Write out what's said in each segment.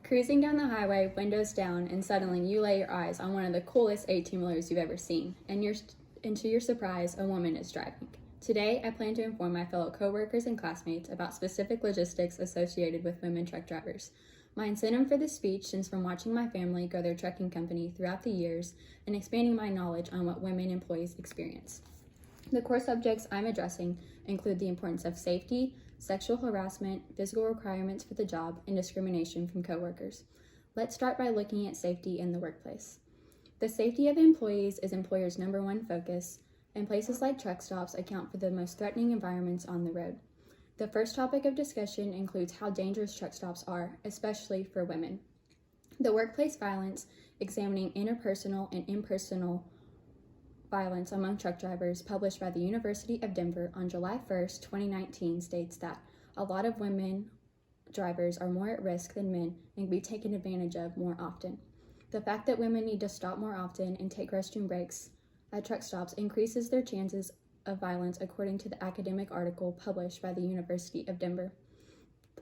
Cruising down the highway, windows down, and suddenly you lay your eyes on one of the coolest 18-wheelers you've ever seen, and to your surprise, a woman is driving. Today, I plan to inform my fellow coworkers and classmates about specific logistics associated with women truck drivers. My incentive for this speech stems from watching my family grow their trucking company throughout the years and expanding my knowledge on what women employees experience. The core subjects I'm addressing include the importance of safety, sexual harassment, physical requirements for the job, and discrimination from coworkers. Let's start by looking at safety in the workplace. The safety of employees is employers' number one focus, and places like truck stops account for the most threatening environments on the road. The first topic of discussion includes how dangerous truck stops are, especially for women. The workplace violence, examining interpersonal and impersonal violence among truck drivers, published by the University of Denver on July 1st, 2019, states that a lot of women drivers are more at risk than men and can be taken advantage of more often. The fact that women need to stop more often and take restroom breaks at truck stops increases their chances of violence, according to the academic article published by the University of Denver.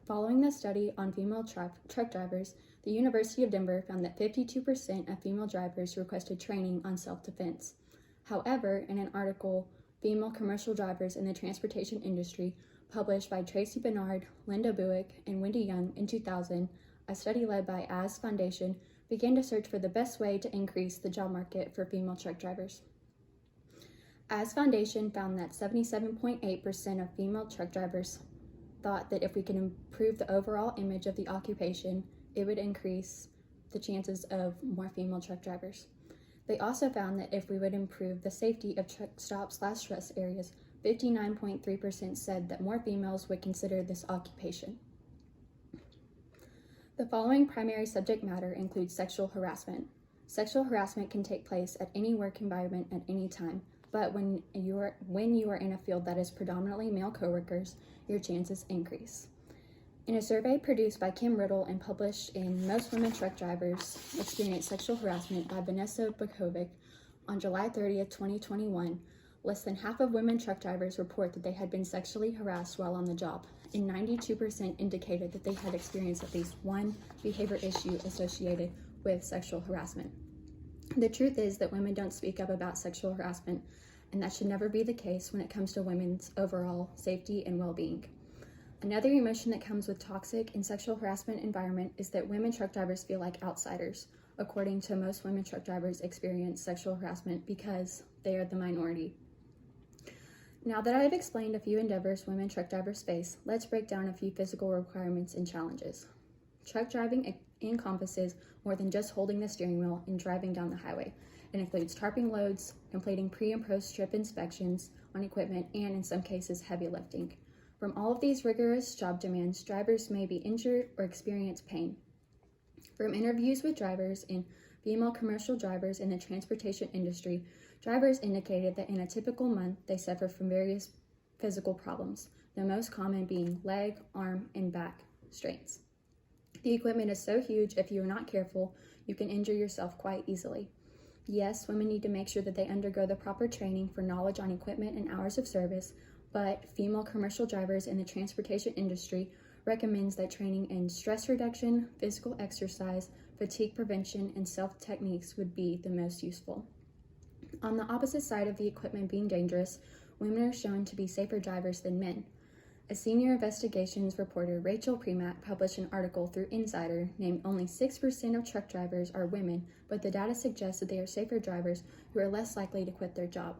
Following the study on female truck drivers, the University of Denver found that 52% of female drivers requested training on self-defense. However, in an article, Female Commercial Drivers in the Transportation Industry, published by Tracy Bernard, Linda Buick, and Wendy Young in 2000, a study led by AS Foundation began to search for the best way to increase the job market for female truck drivers. AS Foundation found that 77.8% of female truck drivers thought that if we could improve the overall image of the occupation, it would increase the chances of more female truck drivers. They also found that if we would improve the safety of truck stops/rest areas, 59.3% said that more females would consider this occupation. The following primary subject matter includes sexual harassment. Sexual harassment can take place at any work environment at any time, but when you are in a field that is predominantly male coworkers, your chances increase. In a survey produced by Kim Riddle and published in Most Women Truck Drivers Experience Sexual Harassment by Vanessa Bukovic on July 30th, 2021, less than half of women truck drivers report that they had been sexually harassed while on the job, and 92% indicated that they had experienced at least one behavior issue associated with sexual harassment. The truth is that women don't speak up about sexual harassment, and that should never be the case when it comes to women's overall safety and well-being. Another emotion that comes with toxic and sexual harassment environment is that women truck drivers feel like outsiders. According to Most Women Truck Drivers experience sexual harassment because they are the minority. Now that I have explained a few endeavors women truck drivers face, let's break down a few physical requirements and challenges. Truck driving encompasses more than just holding the steering wheel and driving down the highway. It includes tarping loads, completing pre- and post-trip inspections on equipment, and in some cases, heavy lifting. From all of these rigorous job demands, drivers may be injured or experience pain. From interviews with drivers and female commercial drivers in the transportation industry, drivers indicated that in a typical month, they suffer from various physical problems, the most common being leg, arm, and back strains. The equipment is so huge, if you are not careful, you can injure yourself quite easily. Yes, women need to make sure that they undergo the proper training for knowledge on equipment and hours of service, but female commercial drivers in the transportation industry recommends that training in stress reduction, physical exercise, fatigue prevention, and self-techniques would be the most useful. On the opposite side of the equipment being dangerous, women are shown to be safer drivers than men. A senior investigations reporter, Rachel Premack, published an article through Insider named only 6% of truck drivers are women, but the data suggests that they are safer drivers who are less likely to quit their job.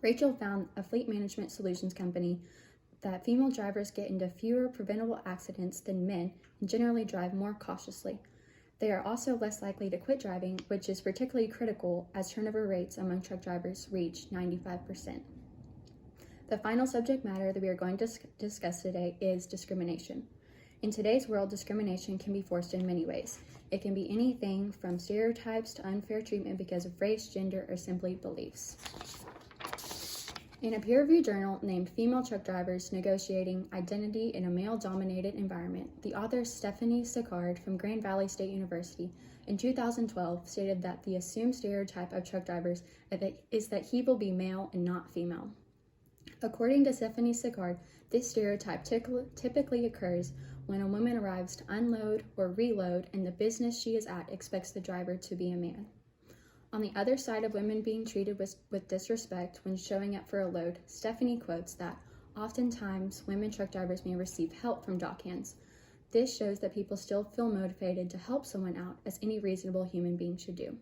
Rachel found a fleet management solutions company that female drivers get into fewer preventable accidents than men and generally drive more cautiously. They are also less likely to quit driving, which is particularly critical as turnover rates among truck drivers reach 95%. The final subject matter that we are going to discuss today is discrimination. In today's world, discrimination can be forced in many ways. It can be anything from stereotypes to unfair treatment because of race, gender, or simply beliefs. In a peer-reviewed journal named Female Truck Drivers Negotiating Identity in a Male-Dominated Environment, the author Stephanie Sicard from Grand Valley State University in 2012 stated that the assumed stereotype of truck drivers is that he will be male and not female. According to Stephanie Sicard, this stereotype typically occurs when a woman arrives to unload or reload and the business she is at expects the driver to be a man. On the other side of women being treated with disrespect when showing up for a load, Stephanie quotes that oftentimes women truck drivers may receive help from dock hands. This shows that people still feel motivated to help someone out, as any reasonable human being should do.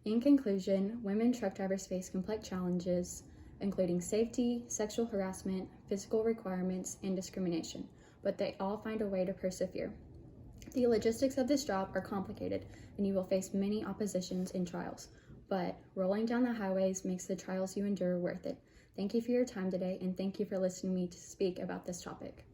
In conclusion, women truck drivers face complex challenges, including safety, sexual harassment, physical requirements, and discrimination, but they all find a way to persevere. The logistics of this job are complicated, and you will face many oppositions and trials, but rolling down the highways makes the trials you endure worth it. Thank you for your time today, and thank you for listening to me to speak about this topic.